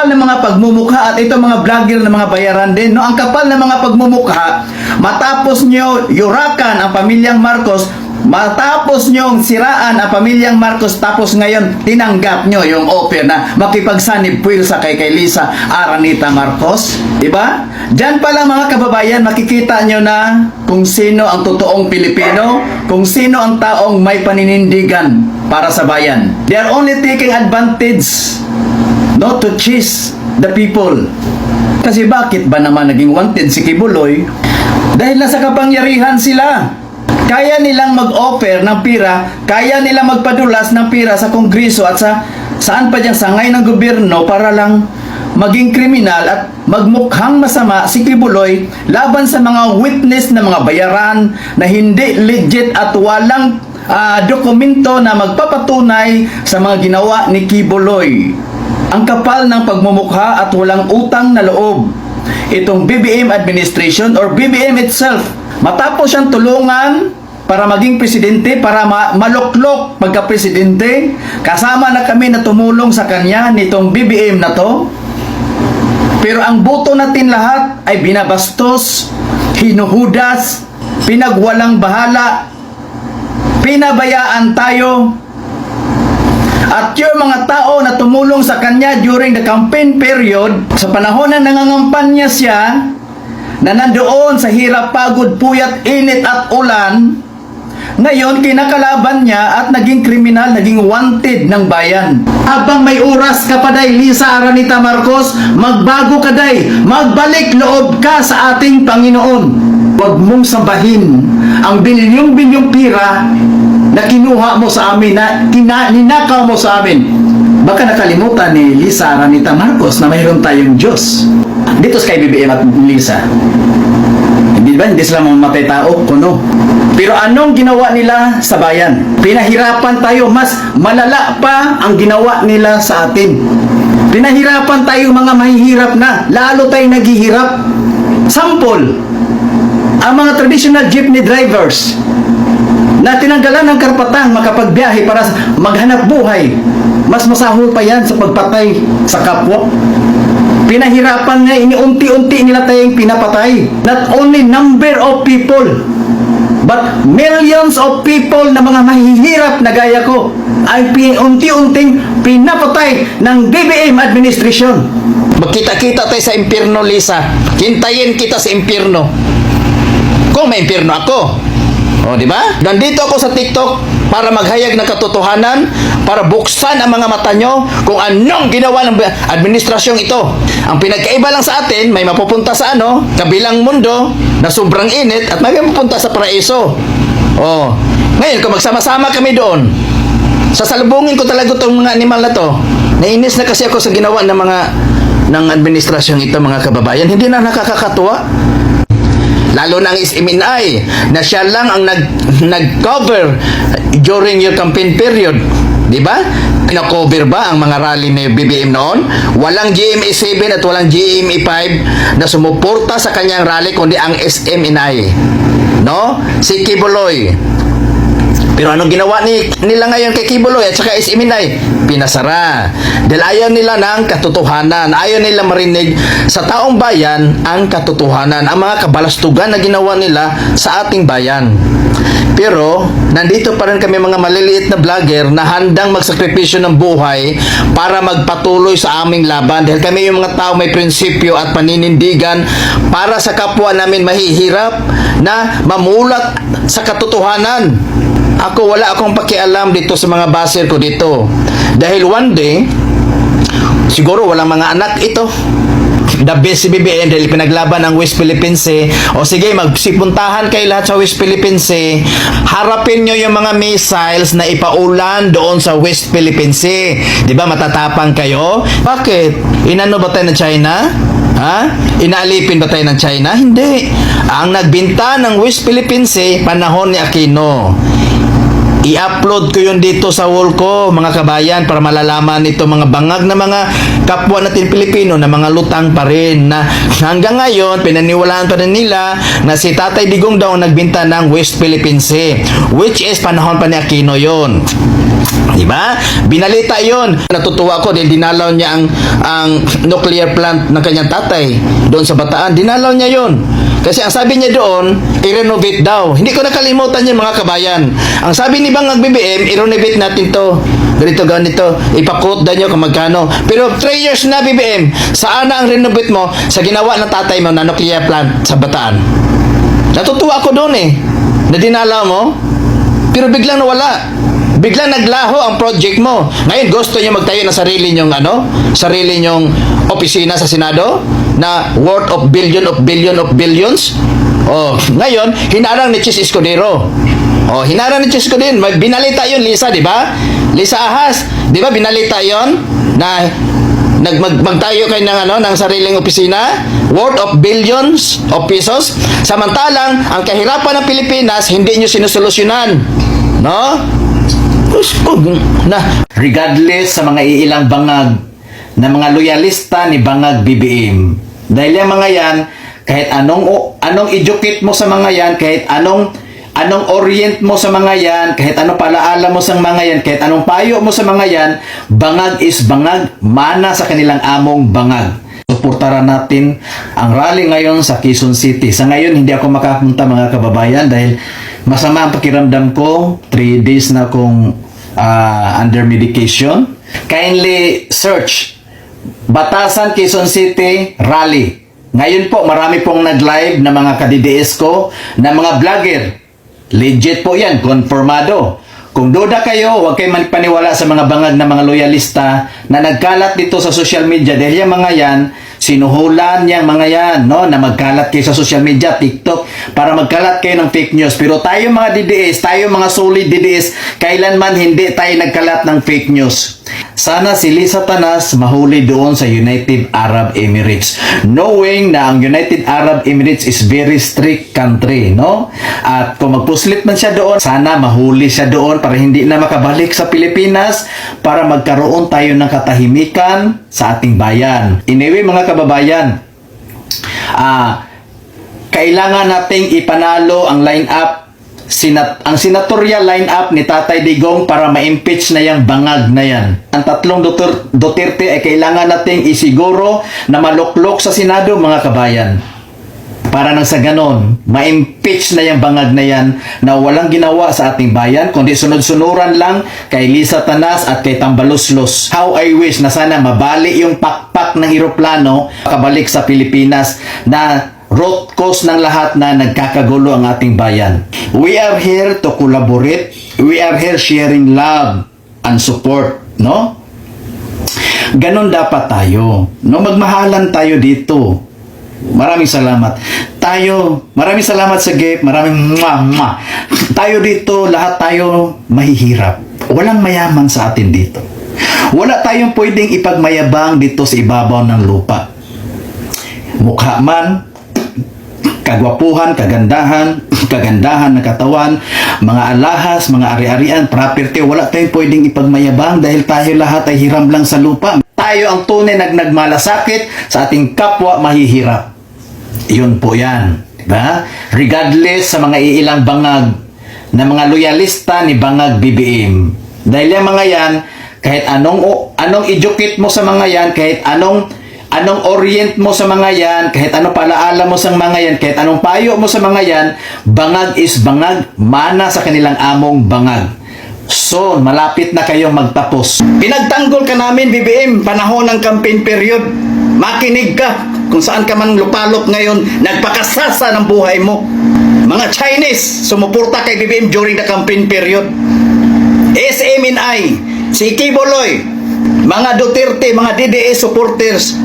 kapal ng mga pagmumukha at ito mga vlogger na mga bayaran din, no? Ang kapal ng mga pagmumukha, matapos nyo yurakan ang pamilyang Marcos, matapos nyong siraan ang pamilyang Marcos, tapos ngayon tinanggap nyo yung offer na makipagsanib puwersa kay Lisa Aranita Marcos, diba? Diyan pa lang mga kababayan, makikita nyo na kung sino ang totoong Pilipino, kung sino ang taong may paninindigan para sa bayan. They are only taking advantage, no, to cheese the people. Kasi bakit ba naman naging wanted si Kibuloy? Dahil nasa kapangyarihan sila. Kaya nilang mag-offer ng pira, kaya nilang magpadulas ng pira sa Kongreso at saan pa diyang sangay ng gobyerno para lang maging kriminal at magmukhang masama si Kibuloy laban sa mga witness na mga bayaran na hindi legit at walang dokumento na magpapatunay sa mga ginawa ni Kibuloy. Ang kapal ng pagmumukha at walang utang na loob. Itong BBM administration or BBM itself, matapos siyang tulungan para maging presidente, para maluklok pagka-presidente, kasama na kami na tumulong sa kanya nitong BBM na to. Pero ang boto natin lahat ay binabastos, hinuhudas, pinagwalang bahala, pinabayaan tayo. At yung mga tao na tumulong sa kanya during the campaign period, sa panahon na nangangampanya siya, na nandoon sa hirap, pagod, puyat, init at ulan, ngayon kinakalaban niya at naging kriminal, naging wanted ng bayan. Habang may oras ka pa day, Lisa Aranita Marcos, magbago ka day, magbalik loob ka sa ating Panginoon. Huwag mong sambahin ang bilyong-bilyong pira na kinuha mo sa amin, na ninakaw mo sa amin. Baka nakalimutan ni Lisa Aranita Marcos na mayroon tayong Diyos. Dito sa kay BBM at Lisa, hindi ba? Hindi sila mamatay tao, kuno. Pero anong ginawa nila sa bayan? Pinahirapan tayo, mas malala pa ang ginawa nila sa atin. Pinahirapan tayo mga mahihirap na, lalo tayong naghihirap. Sample, ang mga traditional jeepney drivers na tinanggalan ng karapatang makapagbiyahe para maghanap buhay, mas masahol pa yan sa pagpatay sa kapwa. Pinahirapan nga, iniunti-unti nila tayong pinapatay. Not only number of people, but millions of people na mga mahihirap na gaya ko ay unti-unting pinapatay ng BBM administration. Magkita-kita tayo sa impyerno, Lisa. Hintayin kita sa impyerno. Kung may impyerno ako. O, di ba? Nandito ako sa TikTok para maghayag ng katotohanan, para buksan ang mga mata nyo kung anong ginawa ng administrasyong ito. Ang pinagkaiba lang sa atin, may mapupunta sa kabilang mundo na sobrang init at may mapupunta sa paraiso. O, ngayon kung magsama-sama kami doon, sasalubungin ko talaga itong mga animal na to. Nainis na kasi ako sa ginawa ng administrasyong ito, mga kababayan. Hindi na nakakatuwa. Lalo na ang SMNI na siya lang ang nag-cover during your campaign period. Di ba? Na-cover ba ang mga rally ni BBM noon? Walang GMA 7 at walang GMA 5 na sumuporta sa kanyang rally kundi ang SMNI. No? Si Kibuloy. Pero anong ginawa nila ngayon kay Kibuloy at saka SMNI? Pinasara. Dahil ayaw nila ng katotohanan. Ayaw nila marinig sa taong bayan ang katotohanan. Ang mga kabalastugan na ginawa nila sa ating bayan. Pero, nandito pa rin kami mga maliliit na vlogger na handang magsakripisyo ng buhay para magpatuloy sa aming laban. Dahil kami yung mga tao may prinsipyo at paninindigan para sa kapwa namin mahihirap na mamulat sa katotohanan. Ako, wala akong pakialam dito sa mga baser ko dito. Dahil one day, siguro walang mga anak ito. The best si BBM dahil pinaglaban ang West Philippines O sige, magsipuntahan kayo lahat sa West Philippines Harapin nyo yung mga missiles na ipaulan doon sa West Philippines Diba matatapang kayo? Bakit? Inano ba tayo ng China? Ha? Inaalipin ba tayo ng China? Hindi. Ang nagbinta ng West Philippines panahon ni Aquino. I-upload ko yun dito sa wall ko, mga kabayan, para malalaman ito mga bangag na mga kapwa natin Pilipino na mga lutang pa rin na hanggang ngayon pinaniwalaan pa rin nila na si Tatay Digong daw nagbinta ng West Philippines which is panahon pa ni Aquino yun. Di ba? Binalita yon. Natutuwa ko dahil dinalaw niya ang nuclear plant ng kanyang tatay doon sa Bataan. Dinalaw niya yon. Kasi ang sabi niya doon, i-renovate daw. Hindi ko nakalimutan yun mga kabayan. Ang sabi ni Bangag BBM, i-renovate natin to. Ganito. Ipakot daw niyo kung magkano. Pero 3 years na BBM, saan na ang renovate mo sa ginawa ng tatay mo na nuclear plant sa Bataan? Natutuwa ako doon na dinalaw mo. Pero biglang nawala. Biglang naglaho ang project mo. Ngayon gusto niyo magtayo ng sarili niyong opisina sa Senado na worth of billions. Oh, ngayon hinarang ni Chis Escudero. Oh, hinarang ni Chis Escudero. Binalita 'yon, Lisa, di ba? Lisa Ahas, di ba binalita 'yon na magtayo kayo ng sariling opisina worth of billions of pesos, samantalang ang kahirapan ng Pilipinas hindi niyo sinusolusyonan, no? Regardless sa mga iilang bangag na mga loyalista ni Bangag BBM, dahil yung mga yan, kahit anong educate mo sa mga yan, kahit anong orient mo sa mga yan, kahit anong palaala mo sa mga yan, kahit anong payo mo sa mga yan, bangag is bangag, mana sa kanilang among bangag. Suportaran natin ang rally ngayon sa Quezon City. Sa ngayon, hindi ako makapunta mga kababayan dahil masama ang pakiramdam ko. 3 days na akong under medication. Kindly search Batasan Quezon City Rally. Ngayon po, marami pong nag-live na mga ka-DDS ko, na mga vlogger. Legit po yan, konformado. Kung duda kayo, huwag kayo paniwala sa mga bangag na mga loyalista na nagkalat dito sa social media. Dahil yung mga yan, sinuhulan yung mga yan, no? Na magkalat kayo sa social media, TikTok, para magkalat kayo ng fake news. Pero tayo mga DDS, tayo mga solid DDS, kailanman hindi tayo nagkalat ng fake news. Sana si Lisa Tanas mahuli doon sa United Arab Emirates. Knowing na ang United Arab Emirates is very strict country, no? At kung magpuslit man siya doon, sana mahuli siya doon para hindi na makabalik sa Pilipinas, para magkaroon tayo ng katahimikan sa ating bayan. Anyway, mga kababayan, kailangan nating ipanalo ang line-up, ang senatorial line-up ni Tatay Digong para ma-impeach na yung bangag na yan. Ang tatlong Duterte ay kailangan nating isiguro na maluklok sa Senado, mga kabayan. Para nang sa ganon, ma-impeach na yung bangag na yan na walang ginawa sa ating bayan, kundi sunod-sunuran lang kay Lisa Tanas at kay Tambaluslos. How I wish na sana mabali yung pakpak ng eroplano kabalik sa Pilipinas na root cause ng lahat na nagkakagulo ang ating bayan. We are here to collaborate. We are here sharing love and support, no? Ganon dapat tayo. No, magmahalan tayo dito. Maraming salamat. Maraming salamat sa gift. Maraming tayo dito, lahat tayo mahihirap. Walang mayaman sa atin dito. Wala tayong pwedeng ipagmayabang dito sa ibabaw ng lupa. Mukha man, kagwapuhan, kagandahan ng katawan, mga alahas, mga ari-arian, property, wala tayong pwedeng ipagmayabang dahil tayo lahat ay hiram lang sa lupa. Tayo ang tunay nagmalasakit sa ating kapwa mahihirap. Yun po yan. Diba? Regardless sa mga iilang bangag na mga loyalista ni Bangag BBM. Dahil yung mga yan, kahit anong educate mo sa mga yan, kahit anong orient mo sa mga yan, kahit anong palaala mo sa mga yan, kahit anong payo mo sa mga yan, bangag is bangag, mana sa kanilang among bangag. So, malapit na kayong magtapos. Pinagtanggol ka namin, BBM, panahon ng campaign period. Makinig ka kung saan ka man lupalop ngayon, nagpakasasa ng buhay mo. Mga Chinese, sumuporta kay BBM during the campaign period. SMNI, si Kiboloy, mga Duterte, mga DDS supporters,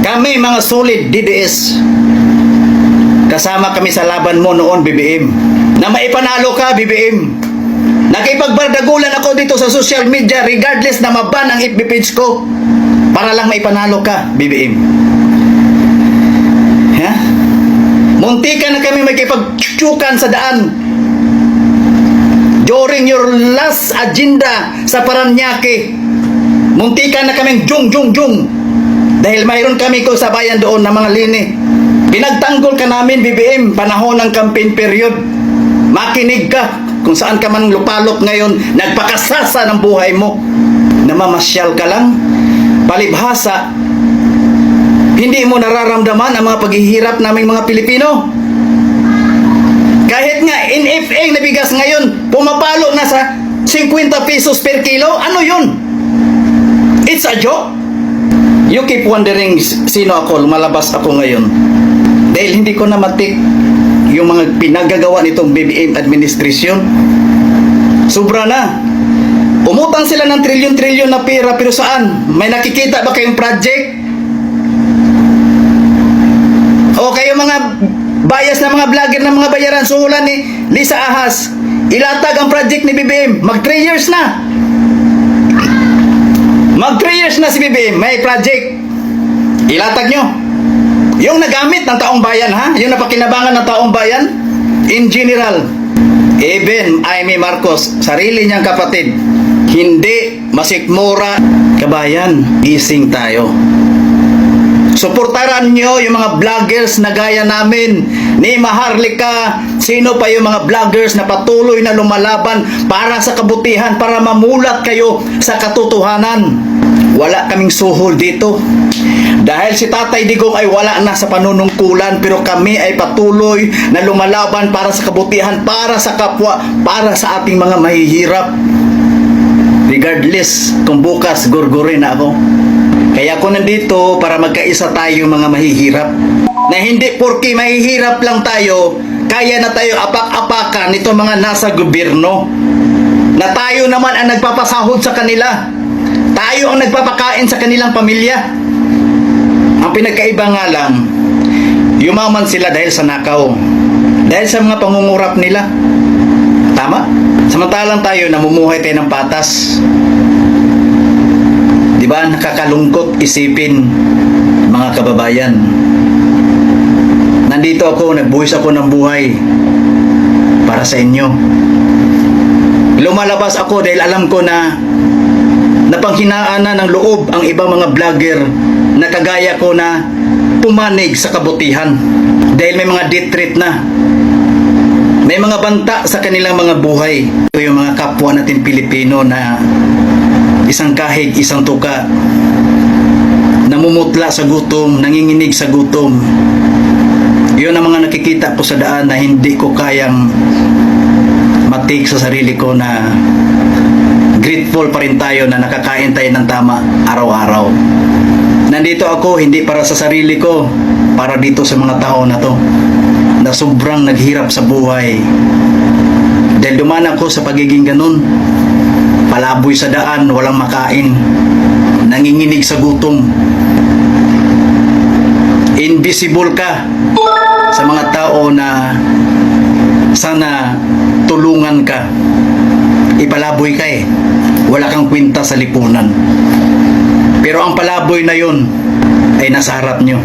kami mga solid DDS. Kasama kami sa laban mo noon, BBM. Na maipanalo ka, BBM. Nakipagbardagulan ako dito sa social media regardless na maban ang FB page ko para lang maipanalo ka, BBM. Ha? Muntikan na kami makipagtsukan sa daan during your last agenda sa Paranaque. Muntikan na kaming jung dahil mayroon kami ko sa bayan doon na mga lini. Pinagtanggol ka namin, BBM, panahon ng campaign period. Makinig ka kung kung saan ka man lupalop ngayon, nagpakasasa ng buhay mo, namamasyal ka lang, palibhasa, hindi mo nararamdaman ang mga paghihirap naming mga Pilipino. Kahit nga NFA na bigas ngayon, pumapalo na sa 50 pesos per kilo, ano yun? It's a joke. You keep wondering sino ako, lumalabas ako ngayon. Dahil hindi ko na matik yung mga pinagagawa nitong BBM administration. Sobra na. Umutang sila ng trilyon-trilyon na pera, pero saan? May nakikita ba kayong project? O kayo mga bias na mga vlogger na mga bayaran, suhulan ni Lisa Ahas, ilatag ang project ni BBM. Mag 3 years na. Mag 3 years na si BBM, may project. Ilatag nyo. Yung nagamit ng taong bayan, ha? Yung napakinabangan ng taong bayan, in general. Even Amy Marcos, sarili niyang kapatid, hindi masikmura. Kabayan, gising tayo. Suportaran nyo yung mga vloggers na gaya namin, ni Maharlika, sino pa yung mga vloggers na patuloy na lumalaban para sa kabutihan, para mamulat kayo sa katotohanan. Wala kaming suhol dito. Dahil si Tatay Digong ay wala na sa panunungkulan, pero kami ay patuloy na lumalaban para sa kabutihan, para sa kapwa, para sa ating mga mahihirap. Regardless kung bukas gurgurin na ako. Kaya ako nandito para magkaisa tayo mga mahihirap. Na hindi porke mahihirap lang tayo, kaya na tayo apak-apakan nito mga nasa gobyerno. Na tayo naman ang nagpapasahod sa kanila. Tayo ang nagpapakain sa kanilang pamilya. Ang pinagkaiba nga lang, yumaman sila dahil sa nakaw. Dahil sa mga pangungurap nila. Tama? Samantalang tayo namumuhay tayo ng patas. Diba? Nakakalungkot isipin, mga kababayan. Nandito ako, nagbuhis ako ng buhay para sa inyo. Lumalabas ako dahil alam ko na napanghinaan na ng loob ang ibang mga vlogger na kagaya ko na pumanig sa kabutihan dahil may mga death threat na, may mga banta sa kanilang mga buhay. Ito yung mga kapwa natin Pilipino na isang kahig, isang tuka, namumutla sa gutom, nanginginig sa gutom. Yun ang mga nakikita ko sa daan na hindi ko kayang matik sa sarili ko, na grateful pa rin tayo na nakakain tayo ng tama araw-araw. Nandito ako hindi para sa sarili ko, para dito sa mga tao na to na sobrang naghirap sa buhay. Dahil dumaan ako sa pagiging ganun, palaboy sa daan, walang makain, nanginginig sa gutom. Invisible ka sa mga tao na sana tulungan ka. Ipalaboy ka eh. Wala kang kwenta sa lipunan. Pero ang palaboy na yun ay nasa harap nyo.